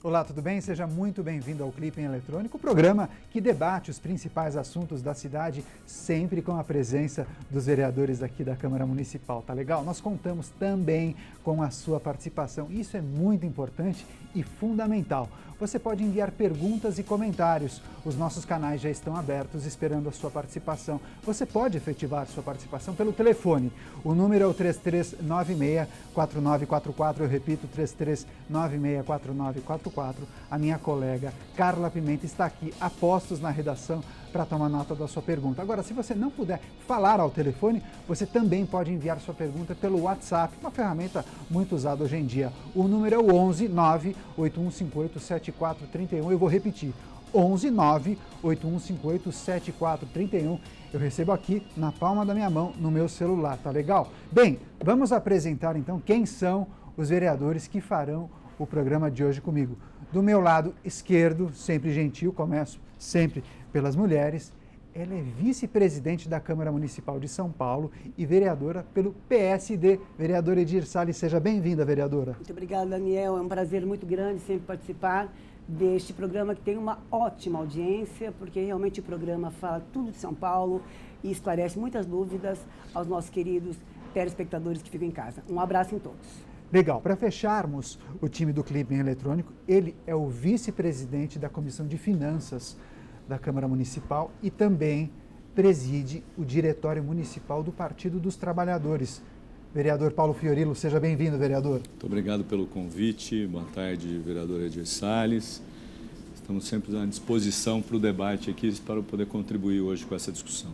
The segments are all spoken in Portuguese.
Olá, tudo bem? Seja muito bem-vindo ao Clipping Eletrônico, o programa que debate os principais assuntos da cidade, sempre com a presença dos vereadores aqui da Câmara Municipal, tá legal? Nós contamos também com a sua participação, isso é muito importante e fundamental. Você pode enviar perguntas e comentários, os nossos canais já estão abertos esperando a sua participação. Você pode efetivar sua participação pelo telefone, o número é o 3396-4944, eu repito, 3396-4944. A minha colega Carla Pimenta está aqui a postos na redação para tomar nota da sua pergunta. Agora, se você não puder falar ao telefone, você também pode enviar sua pergunta pelo WhatsApp, uma ferramenta muito usada hoje em dia. O número é o 11 98158 7431. Eu vou repetir, 11 98158 7431. Eu recebo aqui na palma da minha mão, no meu celular, tá legal? Bem, vamos apresentar então quem são os vereadores que farão o programa de hoje comigo. Do meu lado esquerdo, sempre gentil, começo sempre pelas mulheres, ela é vice-presidente da Câmara Municipal de São Paulo e vereadora pelo PSD. Vereadora Edir Salles, seja bem-vinda, vereadora. Muito obrigada, Daniel. É um prazer muito grande sempre participar deste programa que tem uma ótima audiência, porque realmente o programa fala tudo de São Paulo e esclarece muitas dúvidas aos nossos queridos telespectadores que ficam em casa. Um abraço em todos. Legal, para fecharmos o time do Clipping Eletrônico, ele é o vice-presidente da Comissão de Finanças da Câmara Municipal e também preside o Diretório Municipal do Partido dos Trabalhadores. Vereador Paulo Fiorilo, seja bem-vindo, vereador. Muito obrigado pelo convite, boa tarde, vereador Edir Salles. Estamos sempre à disposição para o debate aqui, para poder contribuir hoje com essa discussão.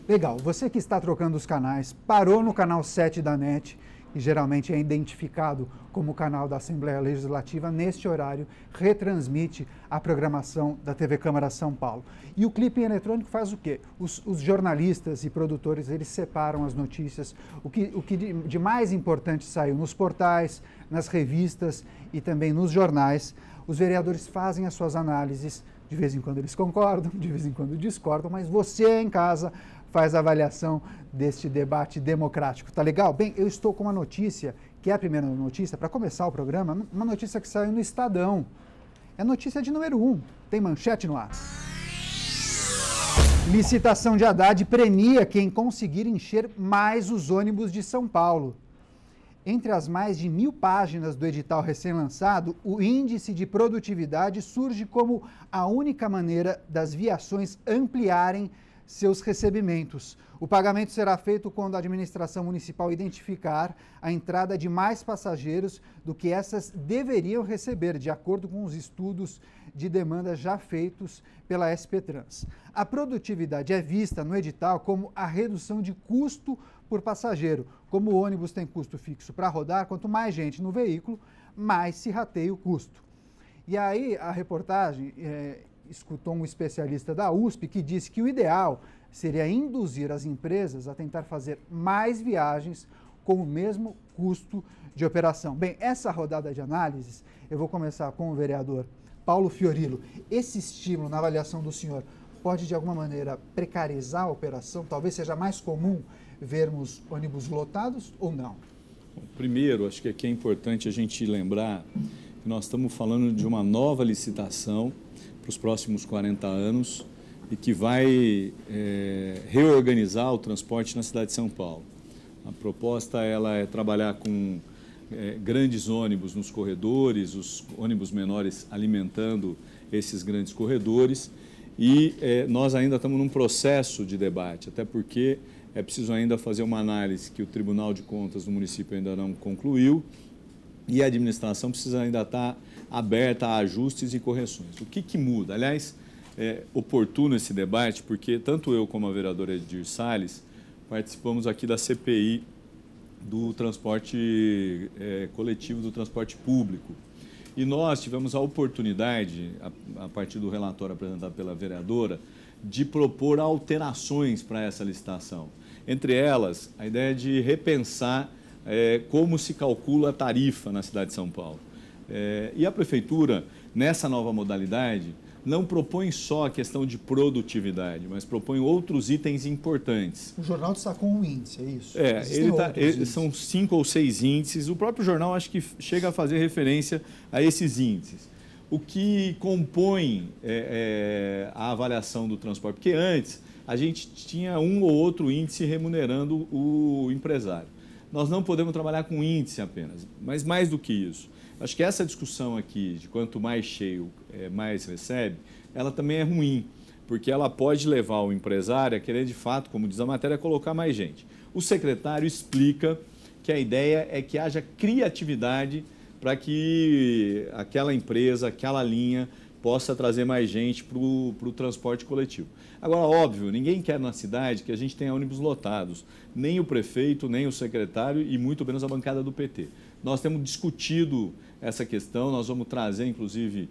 Legal, você que está trocando os canais, parou no canal 7 da NET, que geralmente é identificado como canal da Assembleia Legislativa, neste horário retransmite a programação da TV Câmara São Paulo. E o Clipping Eletrônico faz o quê? Os jornalistas e produtores, eles separam as notícias, o que de mais importante saiu nos portais, nas revistas e também nos jornais. Os vereadores fazem as suas análises, de vez em quando eles concordam, de vez em quando discordam, mas você em casa faz a avaliação deste debate democrático, tá legal? Bem, eu estou com uma notícia, que é a primeira notícia, para começar o programa, uma notícia que saiu no Estadão. É notícia de número 1, tem manchete no ar. Licitação de Haddad premia quem conseguir encher mais os ônibus de São Paulo. Entre as mais de 1.000 páginas do edital recém-lançado, o índice de produtividade surge como a única maneira das viações ampliarem seus recebimentos. O pagamento será feito quando a administração municipal identificar a entrada de mais passageiros do que essas deveriam receber, de acordo com os estudos de demanda já feitos pela SP Trans. A produtividade é vista no edital como a redução de custo por passageiro. Como o ônibus tem custo fixo para rodar, quanto mais gente no veículo, mais se rateia o custo. E aí a reportagem escutou um especialista da USP que disse que o ideal seria induzir as empresas a tentar fazer mais viagens com o mesmo custo de operação. Bem, essa rodada de análises, eu vou começar com o vereador Paulo Fiorilo. Esse estímulo, na avaliação do senhor, pode de alguma maneira precarizar a operação? Talvez seja mais comum vermos ônibus lotados ou não? Bom, primeiro, acho que aqui é importante a gente lembrar que nós estamos falando de uma nova licitação para os próximos 40 anos e que vai reorganizar o transporte na cidade de São Paulo. A proposta ela é trabalhar com grandes ônibus nos corredores, os ônibus menores alimentando esses grandes corredores e nós ainda estamos num processo de debate, até porque é preciso ainda fazer uma análise que o Tribunal de Contas do município ainda não concluiu e a administração precisa ainda estar aberta a ajustes e correções. O que muda? Aliás, é oportuno esse debate, porque tanto eu como a vereadora Edir Salles participamos aqui da CPI do transporte coletivo, do transporte público. E nós tivemos a oportunidade, a partir do relatório apresentado pela vereadora, de propor alterações para essa licitação. Entre elas, a ideia de repensar como se calcula a tarifa na cidade de São Paulo. E a Prefeitura, nessa nova modalidade, não propõe só a questão de produtividade, mas propõe outros itens importantes. O jornal destacou um índice, é isso? São 5 ou 6 índices. O próprio jornal acho que chega a fazer referência a esses índices. o que compõe a avaliação do transporte. Porque antes a gente tinha um ou outro índice remunerando o empresário. Nós não podemos trabalhar com índice apenas, mas mais do que isso. Acho que essa discussão aqui de quanto mais cheio, mais recebe, ela também é ruim, porque ela pode levar o empresário a querer, de fato, como diz a matéria, colocar mais gente. O secretário explica que a ideia é que haja criatividade para que aquela empresa, aquela linha, possa trazer mais gente para o transporte coletivo. Agora, óbvio, ninguém quer na cidade que a gente tenha ônibus lotados, nem o prefeito, nem o secretário e muito menos a bancada do PT. Nós temos discutido essa questão, nós vamos trazer, inclusive,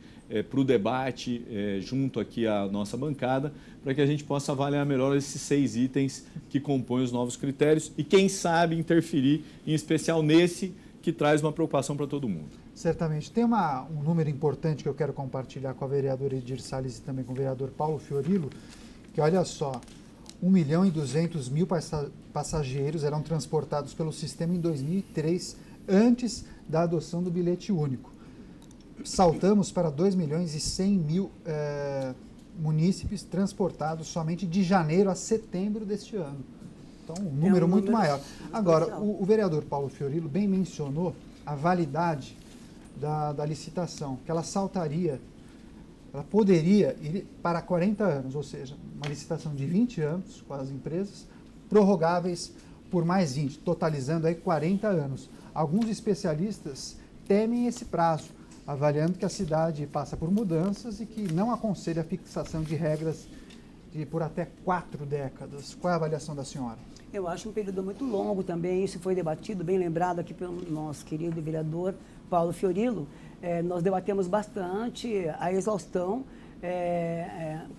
para o debate, junto aqui à nossa bancada, para que a gente possa avaliar melhor esses 6 itens que compõem os novos critérios e, quem sabe, interferir, em especial nesse que traz uma preocupação para todo mundo. Certamente. Tem um número importante que eu quero compartilhar com a vereadora Edir Salles e também com o vereador Paulo Fiorilo, que olha só, 1.200.000 passageiros eram transportados pelo sistema em 2003, antes da adoção do bilhete único. Saltamos para 2.100.000 munícipes transportados somente de janeiro a setembro deste ano. Então, um número muito maior. Agora, o vereador Paulo Fiorilo bem mencionou a validade da licitação, que ela poderia ir para 40 anos, ou seja, uma licitação de 20 anos com as empresas, prorrogáveis por mais 20, totalizando aí 40 anos. Alguns especialistas temem esse prazo, avaliando que a cidade passa por mudanças e que não aconselha a fixação de regras por até 4 décadas. Qual é a avaliação da senhora? Eu acho um período muito longo também, isso foi debatido, bem lembrado aqui pelo nosso querido vereador Paulo Fiorilo. Nós debatemos bastante a exaustão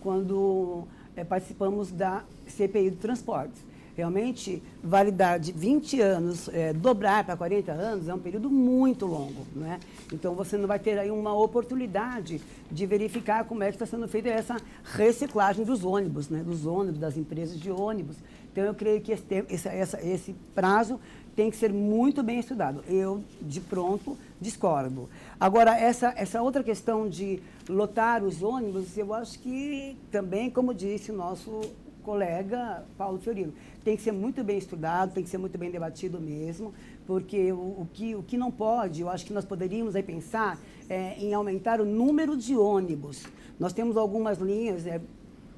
quando participamos da CPI do transporte. Realmente, validade 20 anos, dobrar para 40 anos é um período muito longo, né? Então, você não vai ter aí uma oportunidade de verificar como é que está sendo feita essa reciclagem dos ônibus, né? Dos ônibus, das empresas de ônibus. Então, eu creio que esse prazo tem que ser muito bem estudado. Eu, de pronto, discordo. Agora, essa outra questão de lotar os ônibus, eu acho que também, como disse o nosso colega Paulo Fiorilo, tem que ser muito bem estudado, tem que ser muito bem debatido mesmo, porque o que não pode, eu acho que nós poderíamos aí pensar em aumentar o número de ônibus. Nós temos algumas linhas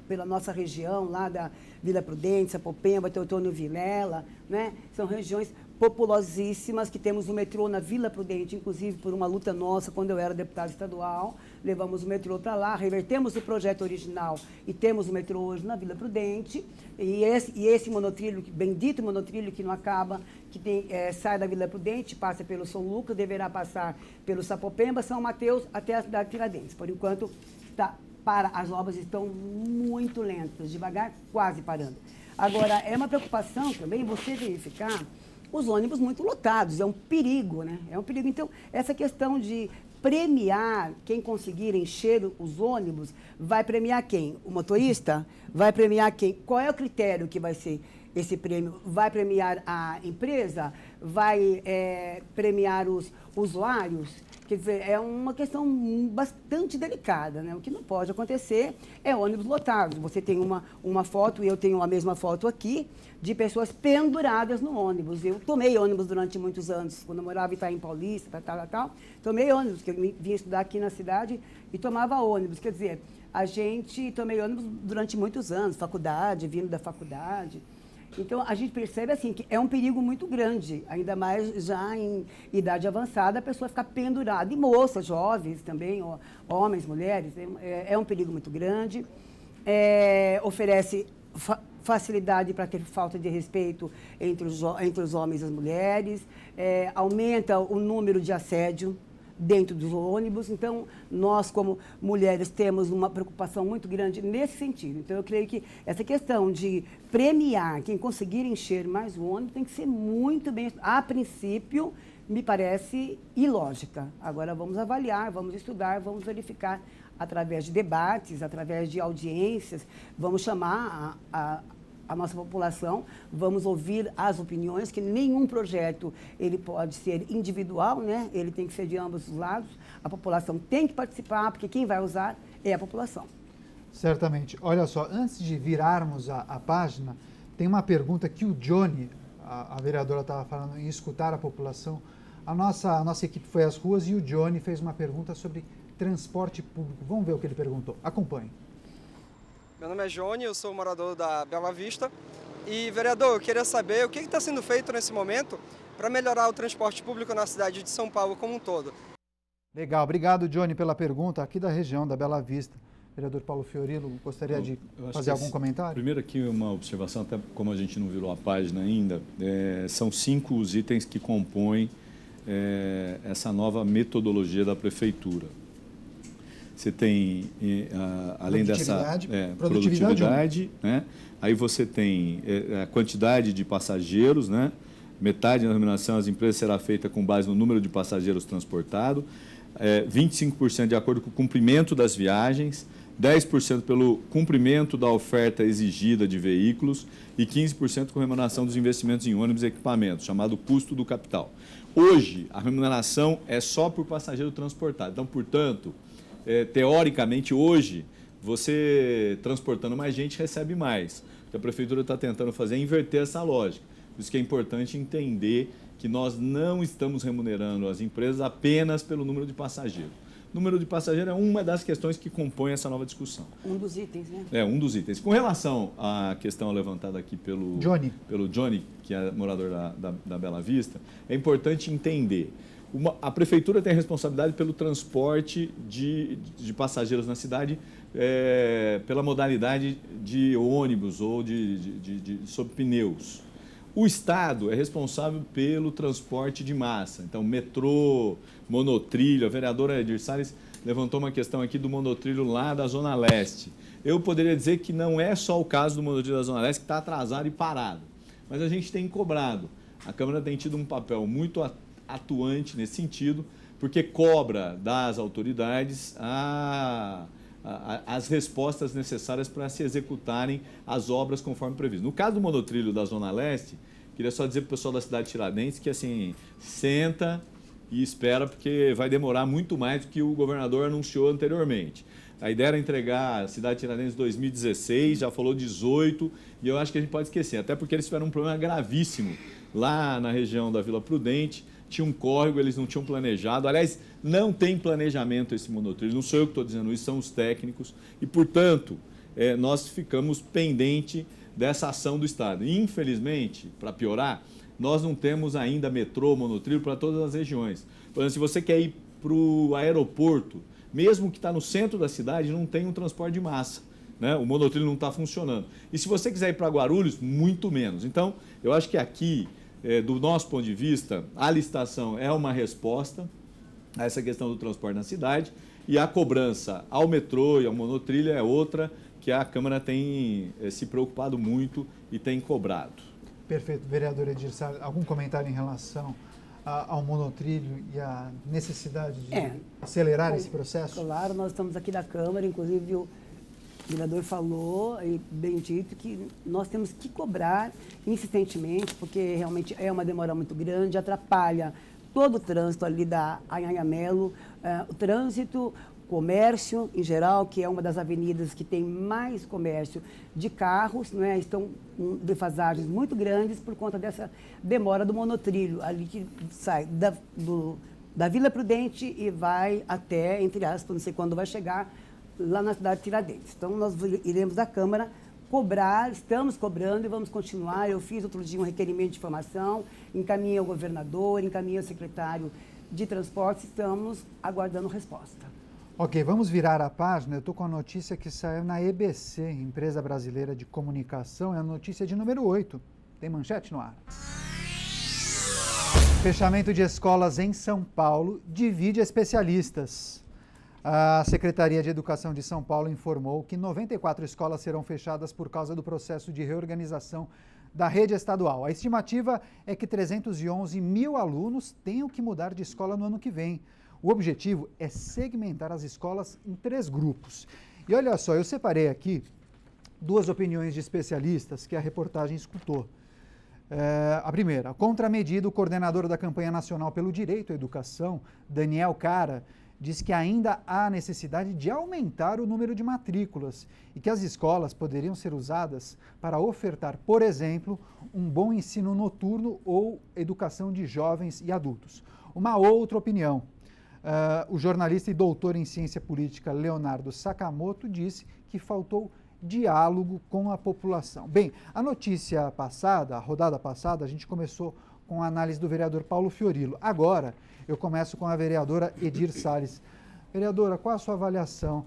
pela nossa região, lá da Vila Prudente, Sapopemba, Teotônio Vilela, né? São regiões populosíssimas, que temos o metrô na Vila Prudente, inclusive por uma luta nossa, quando eu era deputada estadual, levamos o metrô para lá, revertemos o projeto original e temos o metrô hoje na Vila Prudente, e esse monotrilho, bendito monotrilho que não acaba, que sai da Vila Prudente, passa pelo São Lucas, deverá passar pelo Sapopemba, São Mateus, até a cidade de Tiradentes. Por enquanto, as obras estão muito lentas, devagar, quase parando. Agora, é uma preocupação também você verificar os ônibus muito lotados, é um perigo, né? É um perigo. Então, essa questão de premiar quem conseguir encher os ônibus, vai premiar quem? O motorista? Vai premiar quem? Qual é o critério que vai ser esse prêmio? Vai premiar a empresa? Vai premiar os usuários? Quer dizer, é uma questão bastante delicada, né? O que não pode acontecer é ônibus lotados. Você tem uma foto, e eu tenho a mesma foto aqui, de pessoas penduradas no ônibus. Eu tomei ônibus durante muitos anos, quando eu morava em Itaim Paulista, tal. Tomei ônibus, porque eu vinha estudar aqui na cidade e tomava ônibus. Quer dizer, tomei ônibus durante muitos anos, faculdade, vindo da faculdade. Então, a gente percebe assim que é um perigo muito grande, ainda mais já em idade avançada, a pessoa ficar pendurada. E moças, jovens também, homens, mulheres, é um perigo muito grande. Oferece facilidade para ter falta de respeito entre os homens e as mulheres, aumenta o número de assédio dentro dos ônibus. Então, nós, como mulheres, temos uma preocupação muito grande nesse sentido. Então, eu creio que essa questão de premiar quem conseguir encher mais o ônibus tem que ser muito bem... A princípio, me parece ilógica. Agora, vamos avaliar, vamos estudar, vamos verificar através de debates, através de audiências, vamos chamar a nossa população, vamos ouvir as opiniões, que nenhum projeto ele pode ser individual, né? Ele tem que ser de ambos os lados. A população tem que participar, porque quem vai usar é a população. Certamente. Olha só, antes de virarmos a página, tem uma pergunta que o Johnny, a vereadora estava falando em escutar a população. A nossa equipe foi às ruas e o Johnny fez uma pergunta sobre transporte público. Vamos ver o que ele perguntou. Acompanhe. Meu nome é Johnny, eu sou morador da Bela Vista. E, vereador, eu queria saber o que está sendo feito nesse momento para melhorar o transporte público na cidade de São Paulo como um todo. Legal, obrigado, Johnny, pela pergunta aqui da região da Bela Vista. Vereador Paulo Fiorilo, gostaria de fazer algum comentário? Primeiro aqui uma observação, até como a gente não virou a página ainda, são 5 os itens que compõem essa nova metodologia da Prefeitura. Você tem, além dessa produtividade, né? Aí você tem a quantidade de passageiros, né? Metade da remuneração às empresas será feita com base no número de passageiros transportados, 25% de acordo com o cumprimento das viagens, 10% pelo cumprimento da oferta exigida de veículos e 15% com remuneração dos investimentos em ônibus e equipamentos, chamado custo do capital. Hoje, a remuneração é só por passageiro transportado. Então, portanto, teoricamente, hoje, você transportando mais gente recebe mais. O que a Prefeitura está tentando fazer é inverter essa lógica. Por isso que é importante entender que nós não estamos remunerando as empresas apenas pelo número de passageiros. O número de passageiros é uma das questões que compõe essa nova discussão. Um dos itens, né? Um dos itens. Com relação à questão levantada aqui pelo Johnny, que é morador da Bela Vista, é importante entender. A Prefeitura tem a responsabilidade pelo transporte de passageiros na cidade pela modalidade de ônibus ou sob pneus. O Estado é responsável pelo transporte de massa. Então, metrô, monotrilho. A vereadora Edir Salles levantou uma questão aqui do monotrilho lá da Zona Leste. Eu poderia dizer que não é só o caso do monotrilho da Zona Leste que está atrasado e parado. Mas a gente tem cobrado. A Câmara tem tido um papel muito atuante nesse sentido, porque cobra das autoridades as respostas necessárias para se executarem as obras conforme previsto. No caso do monotrilho da Zona Leste, queria só dizer para o pessoal da cidade de Tiradentes que, assim, senta e espera, porque vai demorar muito mais do que o governador anunciou anteriormente. A ideia era entregar a cidade de Tiradentes em 2016, já falou 18, e eu acho que a gente pode esquecer, até porque eles tiveram um problema gravíssimo lá na região da Vila Prudente. Tinha um córrego, eles não tinham planejado. Aliás, não tem planejamento esse monotrilho. Não sou eu que estou dizendo isso, são os técnicos. E, portanto, nós ficamos pendente dessa ação do Estado. E, infelizmente, para piorar, nós não temos ainda metrô, monotrilho para todas as regiões. Por exemplo, se você quer ir para o aeroporto, mesmo que está no centro da cidade, não tem um transporte de massa, né? O monotrilho não está funcionando. E se você quiser ir para Guarulhos, muito menos. Então, eu acho que aqui, do nosso ponto de vista, a licitação é uma resposta a essa questão do transporte na cidade e a cobrança ao metrô e ao monotrilho é outra que a Câmara tem se preocupado muito e tem cobrado. Perfeito. Vereador Edir Salles, algum comentário em relação ao monotrilho e a necessidade de acelerar esse processo? Claro, nós estamos aqui da Câmara, inclusive o vereador falou, e bem dito, que nós temos que cobrar insistentemente, porque realmente é uma demora muito grande, atrapalha todo o trânsito ali da Anhanha-Melo, o trânsito, comércio em geral, que é uma das avenidas que tem mais comércio de carros, né? Estão com defasagens muito grandes por conta dessa demora do monotrilho, ali que sai da Vila Prudente e vai até, entre aspas, não sei quando vai chegar, lá na cidade de Tiradentes. Então, nós iremos da Câmara cobrar, estamos cobrando e vamos continuar. Eu fiz outro dia um requerimento de informação, encaminhei ao governador, encaminhei ao secretário de Transportes, estamos aguardando resposta. Ok, vamos virar a página. Eu estou com a notícia que saiu na EBC, Empresa Brasileira de Comunicação, é a notícia de número 8. Tem manchete no ar. Fechamento de escolas em São Paulo divide especialistas. A Secretaria de Educação de São Paulo informou que 94 escolas serão fechadas por causa do processo de reorganização da rede estadual. A estimativa é que 311 mil alunos tenham que mudar de escola no ano que vem. O objetivo é segmentar as escolas em 3 grupos. E olha só, eu separei aqui duas opiniões de especialistas que a reportagem escutou. A primeira, contra a medida, o coordenador da campanha nacional pelo direito à educação, Daniel Cara, diz que ainda há necessidade de aumentar o número de matrículas e que as escolas poderiam ser usadas para ofertar, por exemplo, um bom ensino noturno ou educação de jovens e adultos. Uma outra opinião. O jornalista e doutor em ciência política Leonardo Sakamoto disse que faltou diálogo com a população. Bem, a notícia passada, a rodada passada, a gente começou com a análise do vereador Paulo Fiorilo. Agora, eu começo com a vereadora Edir Salles. Vereadora, qual a sua avaliação?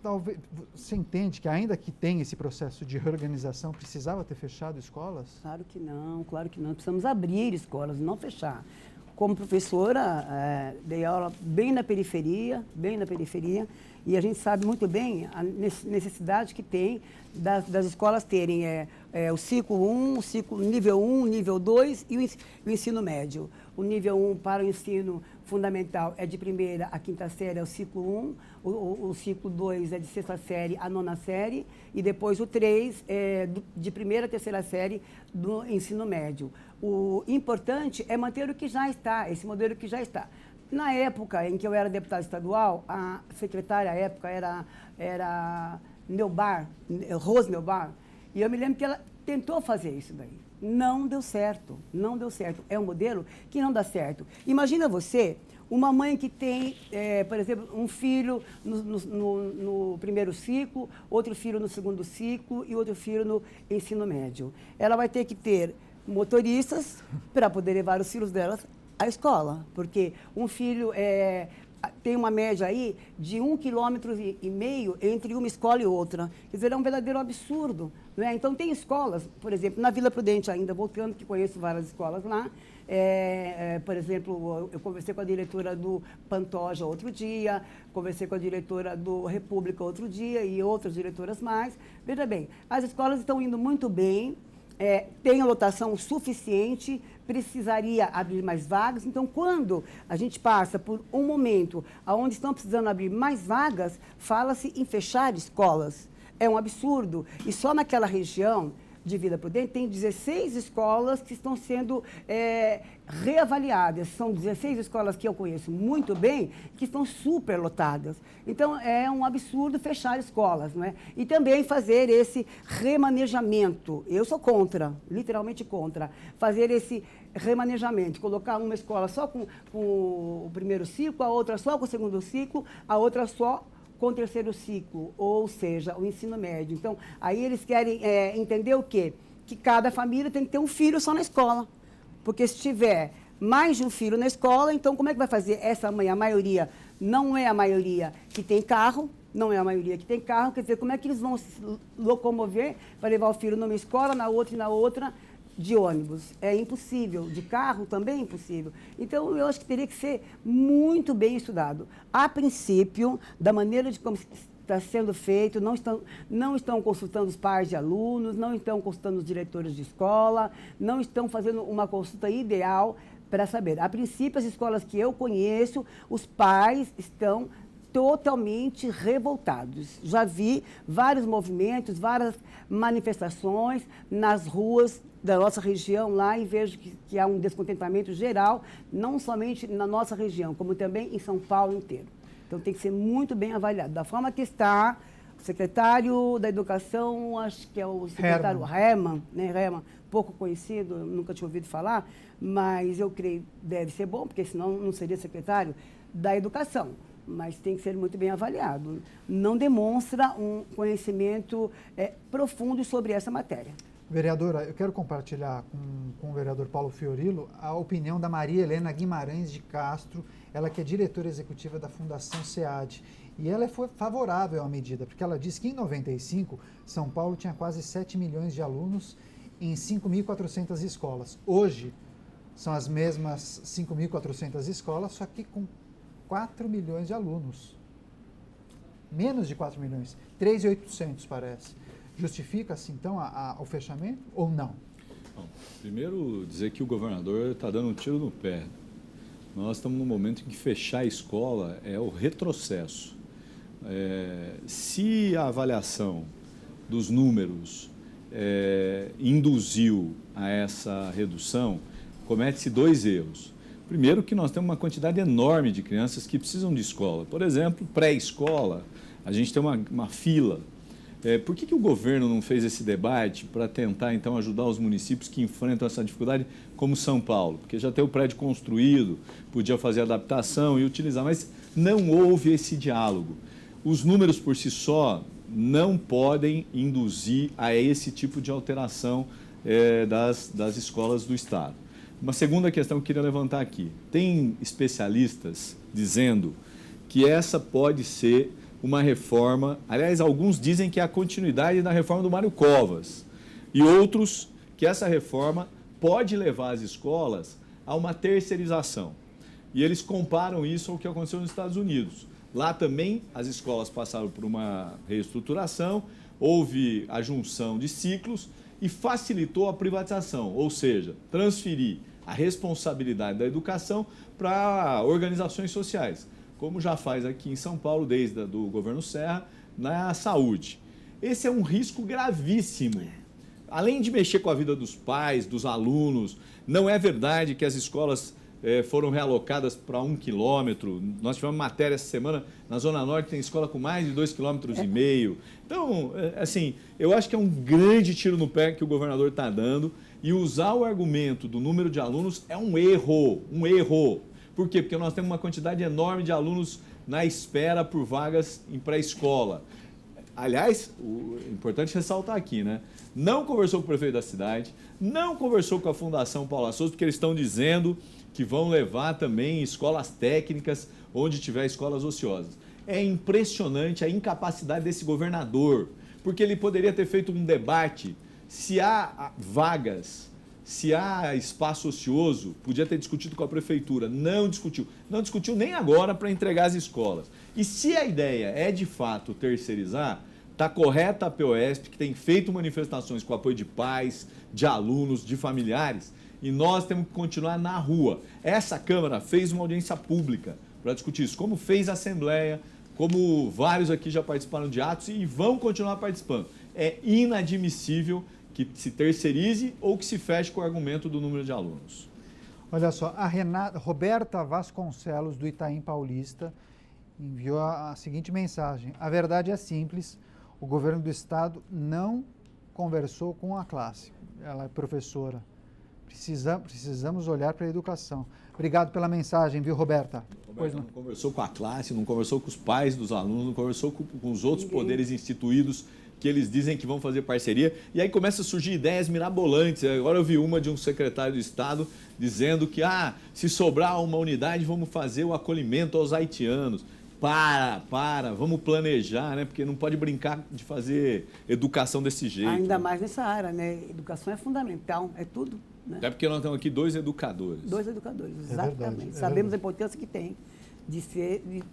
Talvez, você entende que ainda que tem esse processo de reorganização, precisava ter fechado escolas? Claro que não, claro que não. Precisamos abrir escolas, não fechar. Como professora, dei aula bem na periferia, e a gente sabe muito bem a necessidade que tem das escolas terem o ciclo 1, o ciclo nível 1, nível 2 e o ensino médio. O nível 1 para o ensino fundamental é de 1ª a 5ª série, é o ciclo 1, o ciclo 2 é de 6ª série a 9ª série, e depois o 3 é de 1ª a 3ª série do ensino médio. O importante é manter o que já está, esse modelo que já está. Na época em que eu era deputada estadual, a secretária à época era Rose Neubar, e eu me lembro que ela tentou fazer isso daí. Não deu certo, não deu certo. É um modelo que não dá certo. Imagina você, uma mãe que tem, por exemplo, um filho no primeiro ciclo, outro filho no segundo ciclo e outro filho no ensino médio. Ela vai ter que ter motoristas para poder levar os filhos delas à escola, porque um filho tem uma média aí de 1,5 km entre uma escola e outra. Quer dizer, é um verdadeiro absurdo. Né? Então, tem escolas, por exemplo, na Vila Prudente ainda, voltando, que conheço várias escolas lá. Por exemplo, eu conversei com a diretora do Pantoja outro dia, conversei com a diretora do República outro dia e outras diretoras mais. Veja bem, as escolas estão indo muito bem, tem a lotação suficiente, precisaria abrir mais vagas. Então, quando a gente passa por um momento onde estão precisando abrir mais vagas, fala-se em fechar escolas. É um absurdo. E só naquela região de Vila Prudente tem 16 escolas que estão sendo reavaliadas. São 16 escolas que eu conheço muito bem, que estão superlotadas. Então, é um absurdo fechar escolas, não é? E também fazer esse remanejamento. Eu sou contra, literalmente contra, fazer esse remanejamento, colocar uma escola só com o primeiro ciclo, a outra só com o segundo ciclo, a outra só com o terceiro ciclo, ou seja, o ensino médio. Então, aí eles querem entender o quê? Que cada família tem que ter um filho só na escola. Porque se tiver mais de um filho na escola, então como é que vai fazer essa mãe? A maioria não é a maioria que tem carro, quer dizer, como é que eles vão se locomover para levar o filho numa escola, na outra e na outra, de ônibus? É impossível. De carro também é impossível. Então, eu acho que teria que ser muito bem estudado. A princípio, da maneira de como está sendo feito, não estão consultando os pais de alunos, não estão consultando os diretores de escola, não estão fazendo uma consulta ideal para saber. A princípio, as escolas que eu conheço, os pais estão totalmente revoltados. Já vi vários movimentos, várias manifestações nas ruas da nossa região lá e vejo que há um descontentamento geral, não somente na nossa região, como também em São Paulo inteiro. Então tem que ser muito bem avaliado. Da forma que está, o secretário da Educação, acho que é o secretário Herman, né? Herman, pouco conhecido, nunca tinha ouvido falar, mas eu creio que deve ser bom, porque senão não seria secretário da Educação. Mas tem que ser muito bem avaliado. Não demonstra um conhecimento profundo sobre essa matéria. Vereadora, eu quero compartilhar com o vereador Paulo Fiorilo a opinião da Maria Helena Guimarães de Castro, ela que é diretora executiva da Fundação SEAD. E ela foi favorável à medida, porque ela diz que em 95, São Paulo tinha quase 7 milhões de alunos em 5.400 escolas. Hoje, são as mesmas 5.400 escolas, só que com 4 milhões de alunos. Menos de 4 milhões, 3.800 parece. Justifica-se, então, o fechamento ou não? Bom, primeiro, dizer que o governador está dando um tiro no pé. Nós estamos num momento em que fechar a escola é o retrocesso. Se a avaliação dos números induziu a essa redução, comete-se dois erros. Primeiro, que nós temos uma quantidade enorme de crianças que precisam de escola. Por exemplo, pré-escola, a gente tem uma fila. Por que o governo não fez esse debate para tentar, então, ajudar os municípios que enfrentam essa dificuldade, como São Paulo? Porque já tem o prédio construído, podia fazer adaptação e utilizar, mas não houve esse diálogo. Os números por si só não podem induzir a esse tipo de alteração das escolas do Estado. Uma segunda questão que eu queria levantar aqui. Tem especialistas dizendo que essa pode ser uma reforma, aliás, alguns dizem que é a continuidade da reforma do Mário Covas, e outros que essa reforma pode levar as escolas a uma terceirização. E eles comparam isso ao que aconteceu nos Estados Unidos. Lá também as escolas passaram por uma reestruturação, houve a junção de ciclos e facilitou a privatização, ou seja, transferir a responsabilidade da educação para organizações sociais, como já faz aqui em São Paulo, desde do governo Serra, na saúde. Esse é um risco gravíssimo. Além de mexer com a vida dos pais, dos alunos, não é verdade que as escolas foram realocadas para 1 quilômetro. Nós tivemos matéria essa semana, na Zona Norte tem escola com mais de 2,5 km. Então, assim, eu acho que é um grande tiro no pé que o governador está dando, e usar o argumento do número de alunos é um erro, um erro. Por quê? Porque nós temos uma quantidade enorme de alunos na espera por vagas em pré-escola. Aliás, é importante ressaltar aqui, né? Não conversou com o prefeito da cidade, não conversou com a Fundação Paula Souza, porque eles estão dizendo que vão levar também escolas técnicas onde tiver escolas ociosas. É impressionante a incapacidade desse governador, porque ele poderia ter feito um debate. Se há vagas, se há espaço ocioso, podia ter discutido com a prefeitura. Não discutiu. Não discutiu nem agora para entregar as escolas. E se a ideia é, de fato, terceirizar, está correta a POESP, que tem feito manifestações com apoio de pais, de alunos, de familiares, e nós temos que continuar na rua. Essa Câmara fez uma audiência pública para discutir isso, como fez a Assembleia, como vários aqui já participaram de atos e vão continuar participando. É inadmissível que se terceirize ou que se feche com o argumento do número de alunos. Olha só, a Roberta Vasconcelos, do Itaim Paulista, enviou a seguinte mensagem. A verdade é simples, o governo do estado não conversou com a classe. Ela é professora. Precisamos olhar para a educação. Obrigado pela mensagem, viu, Roberta? Roberta não conversou com a classe, não conversou com os pais dos alunos, não conversou com os outros poderes instituídos que eles dizem que vão fazer parceria, e aí começa a surgir ideias mirabolantes. Agora eu vi uma de um secretário de Estado dizendo que, se sobrar uma unidade, vamos fazer o acolhimento aos haitianos. Vamos planejar, né? Porque não pode brincar de fazer educação desse jeito. Ainda mais nessa área, né? Educação é fundamental, é tudo. Né? Até porque nós temos aqui 2 educadores. 2 educadores, exatamente. Verdade, Sabemos a importância que tem de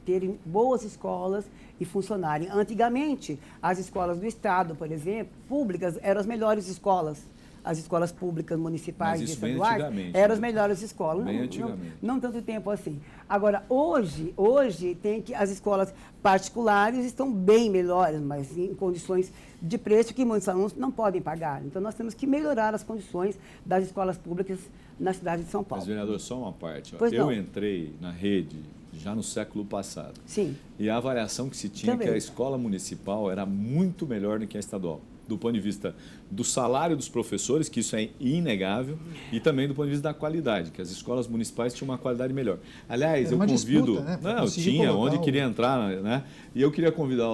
terem boas escolas e funcionarem. Antigamente, as escolas do Estado, por exemplo, públicas, eram as melhores escolas. As escolas públicas municipais e estaduais eram as melhores escolas. Bem antigamente. Não tanto tempo assim. Agora, hoje tem que as escolas particulares estão bem melhores, mas em condições de preço que muitos alunos não podem pagar. Então, nós temos que melhorar as condições das escolas públicas na cidade de São Paulo. Mas, vereador, só uma parte. Eu entrei na rede já no século passado. Sim. E a avaliação que se tinha é que a escola municipal era muito melhor do que a estadual, do ponto de vista do salário dos professores, que isso é inegável, e também do ponto de vista da qualidade, que as escolas municipais tinham uma qualidade melhor. Aliás, eu convido... Disputa, né? Não, tinha, onde queria entrar, né? E eu queria convidar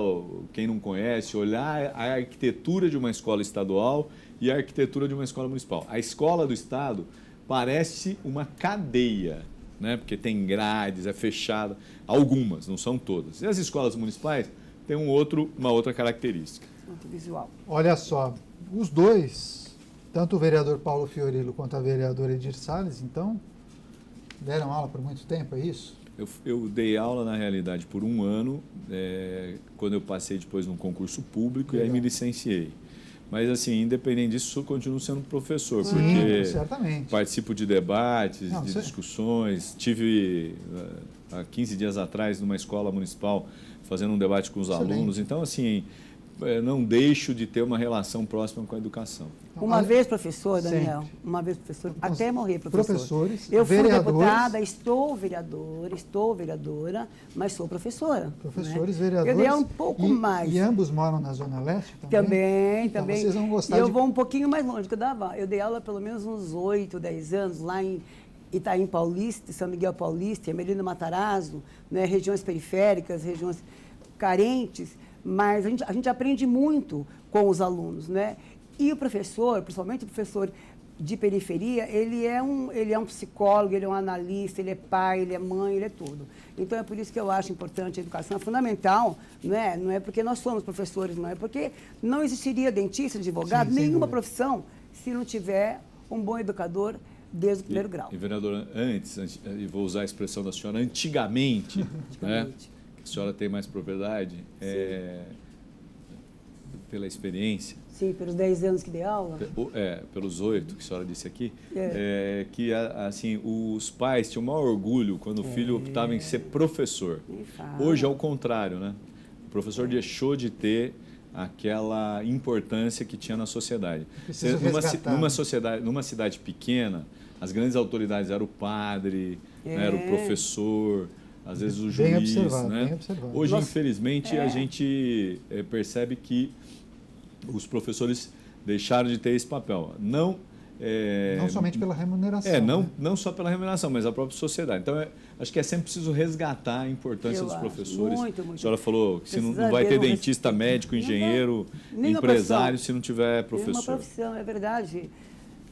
quem não conhece, olhar a arquitetura de uma escola estadual e a arquitetura de uma escola municipal. A escola do Estado parece uma cadeia, né? Porque tem grades, é fechada, algumas, não são todas. E as escolas municipais têm uma outra característica. Muito visual. Olha só, os dois, tanto o vereador Paulo Fiorilo quanto a vereadora Edir Salles, então, deram aula por muito tempo, é isso? Eu dei aula, na realidade, por 1 ano, quando eu passei depois num concurso público. Legal. E aí me licenciei. Mas, assim, independente disso, eu continuo sendo professor, porque certamente. Participo de debates, de discussões. Tive, há 15 dias atrás, numa escola municipal, fazendo um debate com os alunos. Então, assim, não deixo de ter uma relação próxima com a educação. Uma vez professor, Sempre. Daniel, uma vez professor, até morrer professor. Professores, eu fui vereadores. deputada, estou vereadora, mas sou professora. Professores, né? vereadores. Eu dei um pouco mais. E ambos moram na Zona Leste também? Também, Então, também. vocês vão gostar eu de... vou um pouquinho mais longe, que eu dei aula pelo menos uns 8, 10 anos, lá em Itaim Paulista, São Miguel Paulista, Emelino Matarazzo, né, regiões periféricas, regiões carentes, mas a gente aprende muito com os alunos, né? E o professor, principalmente o professor de periferia, ele é um psicólogo, ele é um analista, ele é pai, ele é mãe, ele é tudo. Então, é por isso que eu acho importante a educação, é fundamental, não é porque nós somos professores, não é porque não existiria dentista, advogado, Sim, sem nenhuma dúvida. profissão, se não tiver um bom educador desde o primeiro grau. E, vereadora, antes, e vou usar a expressão da senhora, antigamente, né, que a senhora tem mais propriedade, pela experiência, Sim, pelos 10 anos que dei aula. Pelos 8 que a senhora disse aqui, que assim, os pais tinham o maior orgulho quando o filho optava em ser professor. Hoje é o contrário, né? O professor deixou de ter aquela importância que tinha na sociedade. Numa cidade pequena, as grandes autoridades eram o padre, né, era o professor, às vezes o juiz. Bem observado, né? bem observado. Hoje, infelizmente, a gente percebe que os professores deixaram de ter esse papel. Não somente pela remuneração. Não só pela remuneração, mas a própria sociedade. Então, acho que é sempre preciso resgatar a importância dos professores. Muito. A senhora falou que Precisa não vai ter haver dentista, médico, engenheiro, nenhuma empresário, profissão. se não tiver professor. Nenhuma profissão, é verdade,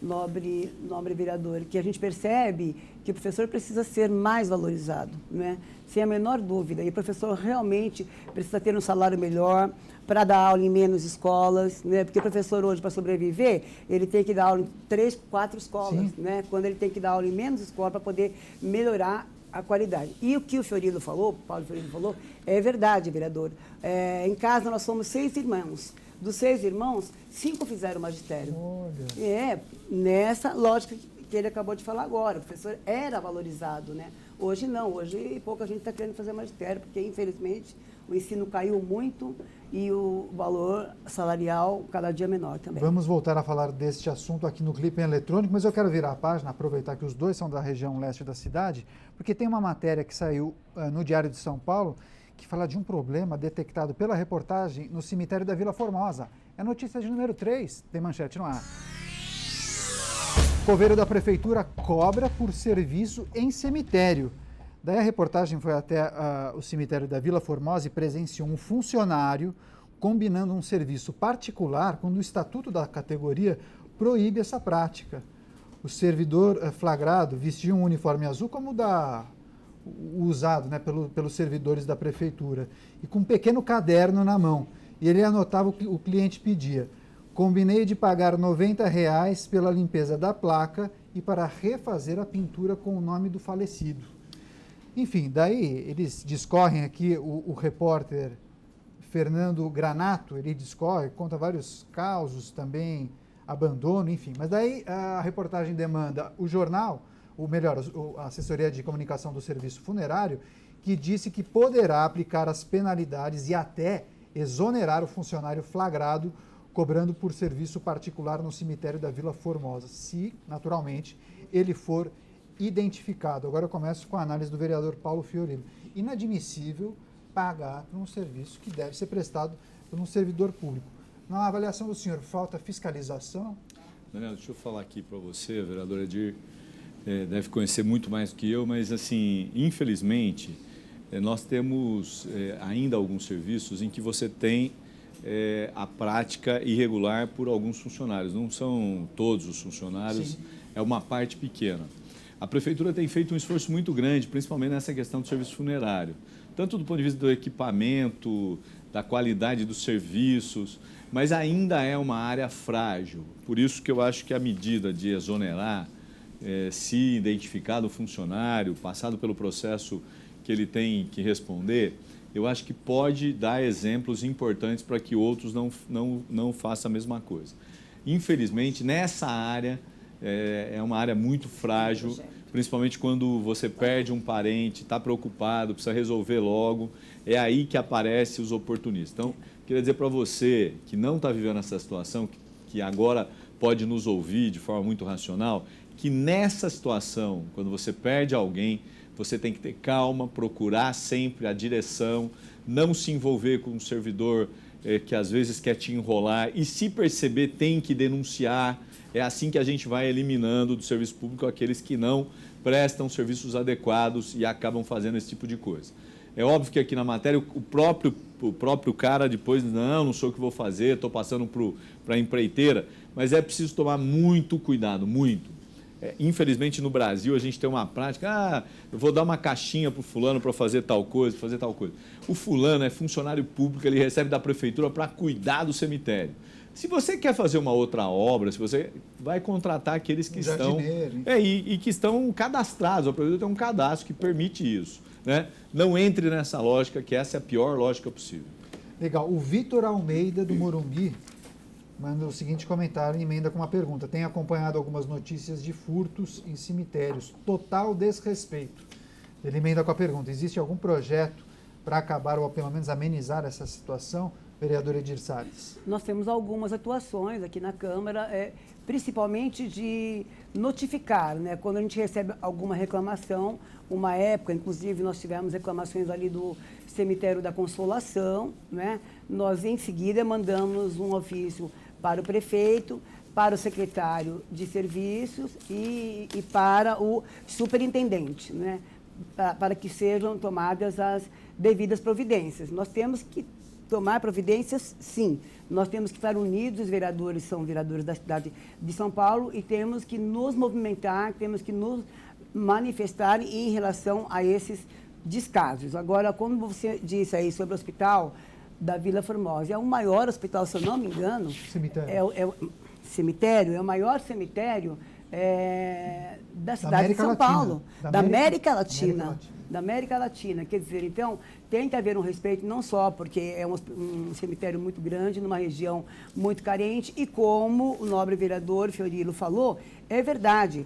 nobre vereador, que a gente percebe que o professor precisa ser mais valorizado, né? Sem a menor dúvida. E o professor realmente precisa ter um salário melhor para dar aula em menos escolas, né? Porque o professor hoje, para sobreviver, ele tem que dar aula em 3, 4 escolas, né? Quando ele tem que dar aula em menos escolas para poder melhorar a qualidade. E o que o Fiorilo falou, Paulo Fiorilo falou, é verdade, vereador. Em casa nós somos 6 irmãos. Dos 6 irmãos, 5 fizeram magistério. Olha. Nessa lógica que ele acabou de falar agora. O professor era valorizado, né? Hoje não, hoje pouca gente está querendo fazer magistério, porque infelizmente o ensino caiu muito e o valor salarial cada dia menor também. Vamos voltar a falar deste assunto aqui no Clipe Eletrônico, mas eu quero virar a página, aproveitar que os dois são da região leste da cidade, porque tem uma matéria que saiu no Diário de São Paulo que fala de um problema detectado pela reportagem no cemitério da Vila Formosa. É a notícia de número 3, tem manchete no ar. Coveiro da Prefeitura cobra por serviço em cemitério. Daí a reportagem foi até o cemitério da Vila Formosa e presenciou um funcionário combinando um serviço particular quando o estatuto da categoria proíbe essa prática. O servidor flagrado vestia um uniforme azul como o usado, né, pelos servidores da prefeitura e com um pequeno caderno na mão. E ele anotava o que o cliente pedia. Combinei de pagar R$90 pela limpeza da placa e para refazer a pintura com o nome do falecido. Enfim, daí eles discorrem aqui, o repórter Fernando Granato, ele discorre, conta vários causos também, abandono, enfim. Mas daí a reportagem demanda o jornal, ou melhor, a assessoria de comunicação do serviço funerário, que disse que poderá aplicar as penalidades e até exonerar o funcionário flagrado cobrando por serviço particular no cemitério da Vila Formosa, se, naturalmente, ele for identificado. Agora eu começo com a análise do vereador Paulo Fiorilo. Inadmissível pagar por um serviço que deve ser prestado por um servidor público. Na avaliação do senhor, falta fiscalização? Daniel, deixa eu falar aqui para você, vereador Edir, deve conhecer muito mais do que eu, mas, assim, infelizmente, nós temos ainda alguns serviços em que você tem a prática irregular por alguns funcionários. Não são todos os funcionários, sim, é uma parte pequena. A Prefeitura tem feito um esforço muito grande, principalmente nessa questão do serviço funerário, tanto do ponto de vista do equipamento, da qualidade dos serviços, mas ainda é uma área frágil. Por isso que eu acho que a medida de exonerar, se identificado o funcionário, passado pelo processo que ele tem que responder, eu acho que pode dar exemplos importantes para que outros não façam a mesma coisa. Infelizmente, nessa área, é uma área muito frágil principalmente quando você perde um parente, está preocupado, precisa resolver logo, é aí que aparecem os oportunistas. Então, queria dizer para você que não está vivendo essa situação, que agora pode nos ouvir de forma muito racional, que nessa situação, quando você perde alguém, você tem que ter calma, procurar sempre a direção, não se envolver com um servidor que às vezes quer te enrolar e, se perceber, tem que denunciar. É assim que a gente vai eliminando do serviço público aqueles que não prestam serviços adequados e acabam fazendo esse tipo de coisa. É óbvio que aqui na matéria o próprio cara depois, não sou o que vou fazer, estou passando para a empreiteira, mas é preciso tomar muito cuidado, muito. Infelizmente no Brasil a gente tem uma prática, eu vou dar uma caixinha para o fulano para fazer tal coisa, O fulano é funcionário público, ele recebe da prefeitura para cuidar do cemitério. Se você quer fazer uma outra obra, se você vai contratar aqueles que estão e que estão cadastrados, a prefeitura tem um cadastro que permite isso, né? Não entre nessa lógica, que essa é a pior lógica possível. Legal. O Vitor Almeida, do Morumbi, manda o seguinte comentário e emenda com uma pergunta. Tem acompanhado algumas notícias de furtos em cemitérios. Total desrespeito. Ele emenda com a pergunta. Existe algum projeto para acabar ou pelo menos amenizar essa situação? Vereador Edir Salles. Nós temos algumas atuações aqui na Câmara, principalmente de notificar, né? Quando a gente recebe alguma reclamação, uma época, inclusive, nós tivemos reclamações ali do Cemitério da Consolação, né? Nós, em seguida, mandamos um ofício para o prefeito, para o secretário de serviços e para o superintendente, né? Para que sejam tomadas as devidas providências. Nós temos que tomar providências, sim. Nós temos que estar unidos, os vereadores são vereadores da cidade de São Paulo e temos que nos movimentar, temos que nos manifestar em relação a esses descasos. Agora, como você disse aí sobre o hospital da Vila Formosa, é o maior hospital, se eu não me engano. Cemitério. É o maior cemitério da cidade de São Paulo, da América Latina. Da América Latina, quer dizer, então, tem que haver um respeito, não só porque é um cemitério muito grande, numa região muito carente, e como o nobre vereador Fiorilo falou, é verdade,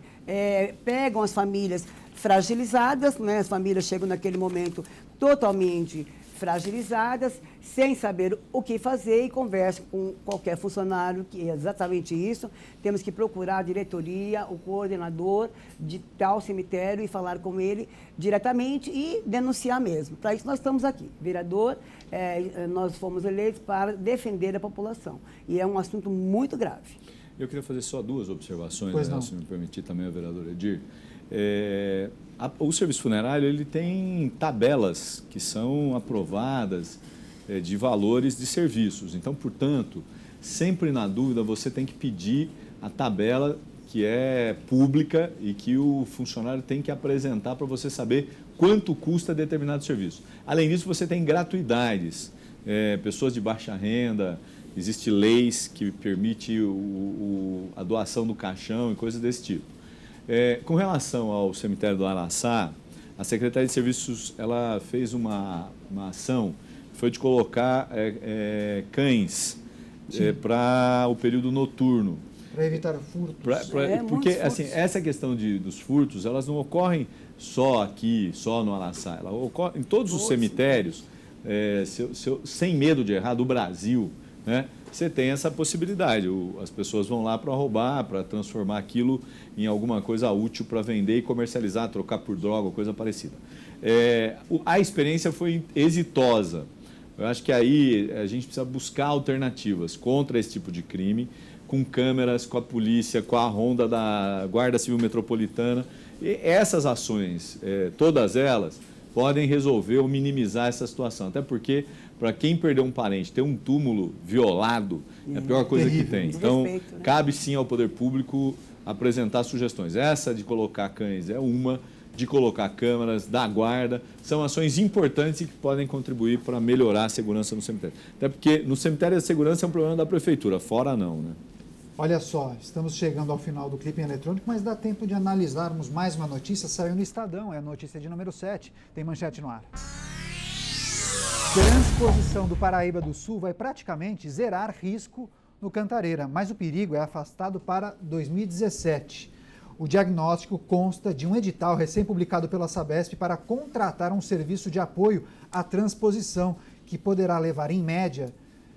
pegam as famílias fragilizadas, né, as famílias chegam naquele momento totalmente fragilizadas, sem saber o que fazer e conversam com qualquer funcionário, que é exatamente isso. Temos que procurar a diretoria, o coordenador de tal cemitério e falar com ele diretamente e denunciar mesmo. Para isso nós estamos aqui. Vereador, nós fomos eleitos para defender a população. E é um assunto muito grave. Eu queria fazer só duas observações, né, se me permitir também, vereador Edir. O serviço funerário ele tem tabelas que são aprovadas de valores de serviços. Então, portanto, sempre na dúvida você tem que pedir a tabela que é pública e que o funcionário tem que apresentar para você saber quanto custa determinado serviço. Além disso, você tem gratuidades, pessoas de baixa renda, existem leis que permitem a doação do caixão e coisas desse tipo. Com relação ao cemitério do Araçá, a Secretaria de Serviços ela fez uma ação, foi de colocar cães para o período noturno. Para evitar furtos. Porque assim, essa questão dos furtos, elas não ocorrem só aqui, só no Araçá, ela ocorre em todos os cemitérios, sem medo de errar, do Brasil, né? Você tem essa possibilidade, as pessoas vão lá para roubar, para transformar aquilo em alguma coisa útil para vender e comercializar, trocar por droga, coisa parecida. A experiência foi exitosa. Eu acho que aí a gente precisa buscar alternativas contra esse tipo de crime, com câmeras, com a polícia, com a ronda da Guarda Civil Metropolitana. E essas ações, todas elas, podem resolver ou minimizar essa situação. Até porque, para quem perdeu um parente, ter um túmulo violado é a pior coisa que tem. Então, cabe sim ao poder público apresentar sugestões. Essa de colocar cães é uma, de colocar câmeras, da guarda, são ações importantes e que podem contribuir para melhorar a segurança no cemitério. Até porque no cemitério a segurança é um problema da prefeitura, fora não, né? Olha só, estamos chegando ao final do Clipe Eletrônico, mas dá tempo de analisarmos mais uma notícia. Saiu no Estadão, é a notícia de número 7. Tem manchete no ar. Transposição do Paraíba do Sul vai praticamente zerar risco no Cantareira, mas o perigo é afastado para 2017. O diagnóstico consta de um edital recém-publicado pela Sabesp para contratar um serviço de apoio à transposição, que poderá levar, em média,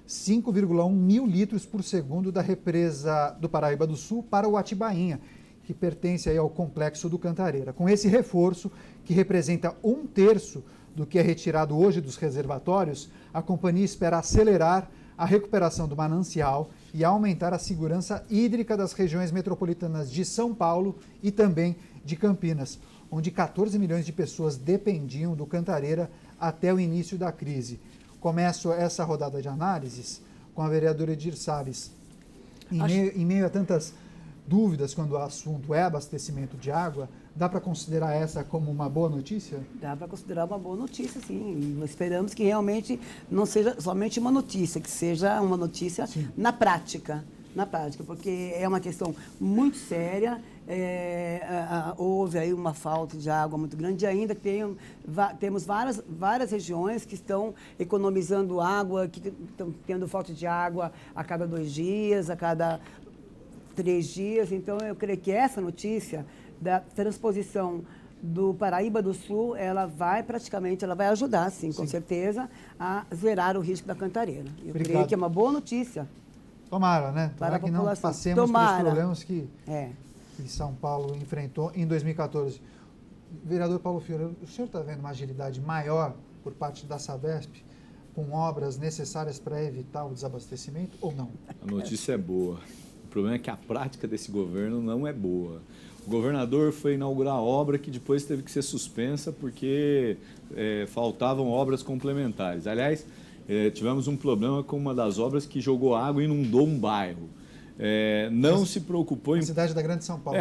5,1 mil litros por segundo da represa do Paraíba do Sul para o Atibainha, que pertence aí ao complexo do Cantareira. Com esse reforço, que representa 1/3 do que é retirado hoje dos reservatórios, a companhia espera acelerar a recuperação do manancial e aumentar a segurança hídrica das regiões metropolitanas de São Paulo e também de Campinas, onde 14 milhões de pessoas dependiam do Cantareira até o início da crise. Começo essa rodada de análises com a vereadora Edir Salles. Em meio a tantas dúvidas quando o assunto é abastecimento de água, dá para considerar essa como uma boa notícia? Dá para considerar uma boa notícia, sim. E esperamos que realmente não seja somente uma notícia, que seja uma notícia na prática, porque é uma questão muito séria. Houve aí uma falta de água muito grande e ainda temos várias regiões que estão economizando água, que estão tendo falta de água a cada 2 dias, a cada 3 dias. Então, eu creio que essa notícia da transposição do Paraíba do Sul, ela vai ajudar, sim, com certeza, a zerar o risco da Cantareira. Eu creio que é uma boa notícia. Tomara, né? Para que não passemos pelos problemas que São Paulo enfrentou em 2014. Vereador Paulo Fiorello, o senhor está vendo uma agilidade maior por parte da Sabesp com obras necessárias para evitar o desabastecimento ou não? A notícia é boa. O problema é que a prática desse governo não é boa. O governador foi inaugurar a obra que depois teve que ser suspensa porque faltavam obras complementares. Aliás, tivemos um problema com uma das obras que jogou água e inundou um bairro. Não se preocupou em... Uma cidade da Grande São Paulo.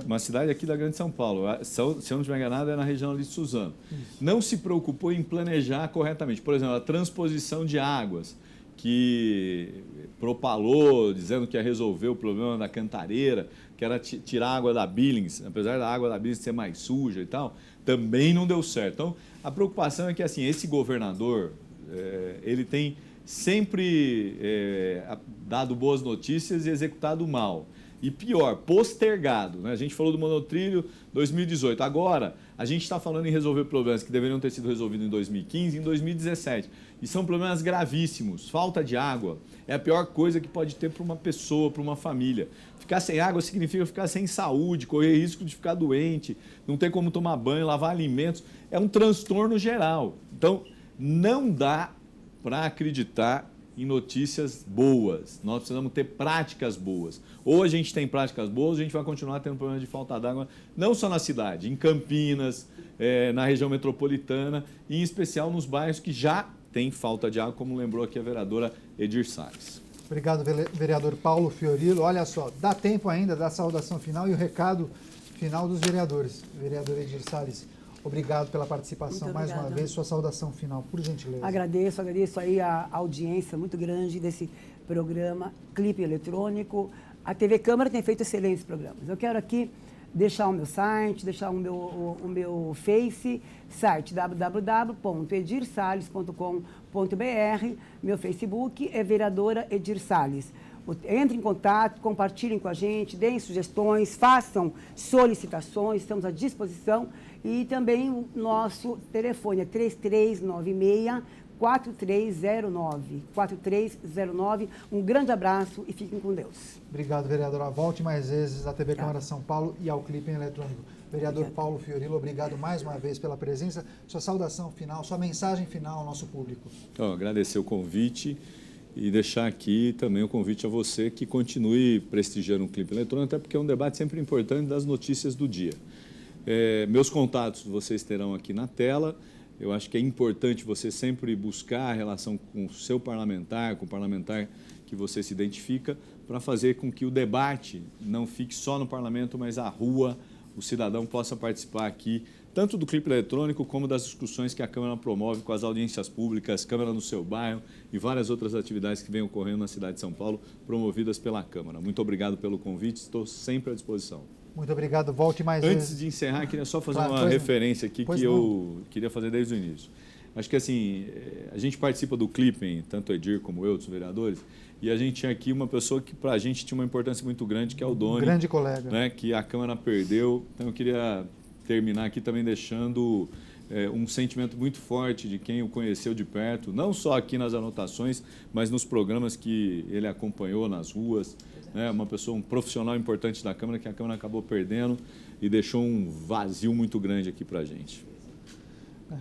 Uma cidade aqui da Grande São Paulo. Se eu não estiver enganado, é na região ali de Suzano. Isso. Não se preocupou em planejar corretamente. Por exemplo, a transposição de águas, que propalou, dizendo que ia resolver o problema da Cantareira, que era tirar a água da Billings, apesar da água da Billings ser mais suja e tal, também não deu certo. Então, a preocupação é que assim, esse governador, ele tem sempre dado boas notícias e executado mal. E pior, postergado, né? A gente falou do monotrilho 2018. Agora, a gente está falando em resolver problemas que deveriam ter sido resolvidos em 2015 e em 2017. E são problemas gravíssimos. Falta de água é a pior coisa que pode ter para uma pessoa, para uma família. Ficar sem água significa ficar sem saúde, correr risco de ficar doente, não ter como tomar banho, lavar alimentos. É um transtorno geral. Então, não dá para acreditar em notícias boas. Nós precisamos ter práticas boas. Ou a gente tem práticas boas, ou a gente vai continuar tendo problema de falta d'água, não só na cidade, em Campinas, na região metropolitana, e em especial nos bairros que já tem falta de água, como lembrou aqui a vereadora Edir Salles. Obrigado, vereador Paulo Fiorello. Olha só, dá tempo ainda da saudação final e o recado final dos vereadores. Vereador Edir Salles, obrigado pela participação mais uma vez. Sua saudação final, por gentileza. Agradeço aí a audiência muito grande desse programa Clipe Eletrônico. A TV Câmara tem feito excelentes programas. Eu quero aqui deixar o meu site, deixar o meu Face, site www.edirsales.com.br. Meu Facebook é vereadora Edir Salles. Entre em contato, compartilhem com a gente, deem sugestões, façam solicitações, estamos à disposição. E também o nosso telefone é 3396-4309. Um grande abraço e fiquem com Deus. Obrigado, vereadora. Volte mais vezes à TV Câmara São Paulo e ao Clipe Eletrônico. Vereador Paulo Fiorello, obrigado mais uma vez pela presença. Sua saudação final, sua mensagem final ao nosso público. Então, agradecer o convite e deixar aqui também o convite a você que continue prestigiando o Clipe Eletrônico, até porque é um debate sempre importante das notícias do dia. Meus contatos vocês terão aqui na tela. Eu acho que é importante você sempre buscar a relação com o seu parlamentar, com o parlamentar que você se identifica, para fazer com que o debate não fique só no parlamento, mas a rua, o cidadão possa participar aqui, tanto do Clipe Eletrônico como das discussões que a Câmara promove com as audiências públicas, Câmara no seu bairro e várias outras atividades que vêm ocorrendo na cidade de São Paulo, promovidas pela Câmara. Muito obrigado pelo convite, estou sempre à disposição. Muito obrigado, volte mais vezes. Antes de encerrar, queria só fazer uma referência aqui que eu queria fazer desde o início. Acho que assim, a gente participa do Clipping, tanto o Edir como eu, dos vereadores, e a gente tinha aqui uma pessoa que para a gente tinha uma importância muito grande, que é o Doni. Grande colega. Né, que a Câmara perdeu. Então eu queria terminar aqui também deixando um sentimento muito forte de quem o conheceu de perto, não só aqui nas anotações, mas nos programas que ele acompanhou nas ruas. Né, uma pessoa, um profissional importante da Câmara, que a Câmara acabou perdendo e deixou um vazio muito grande aqui para a gente.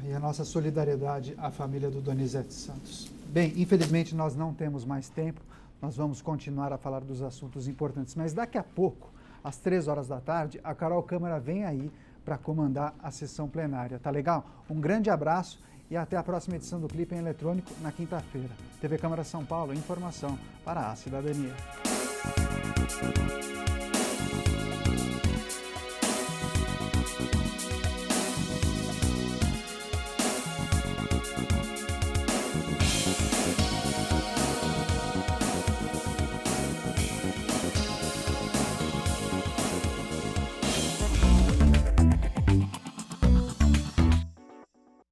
E a nossa solidariedade à família do Donizete Santos. Bem, infelizmente nós não temos mais tempo, nós vamos continuar a falar dos assuntos importantes, mas daqui a pouco, às 3 horas da tarde, a Carol Câmara vem aí para comandar a sessão plenária. Tá legal? Um grande abraço e até a próxima edição do Clipe em Eletrônico na quinta-feira. TV Câmara São Paulo, informação para a cidadania.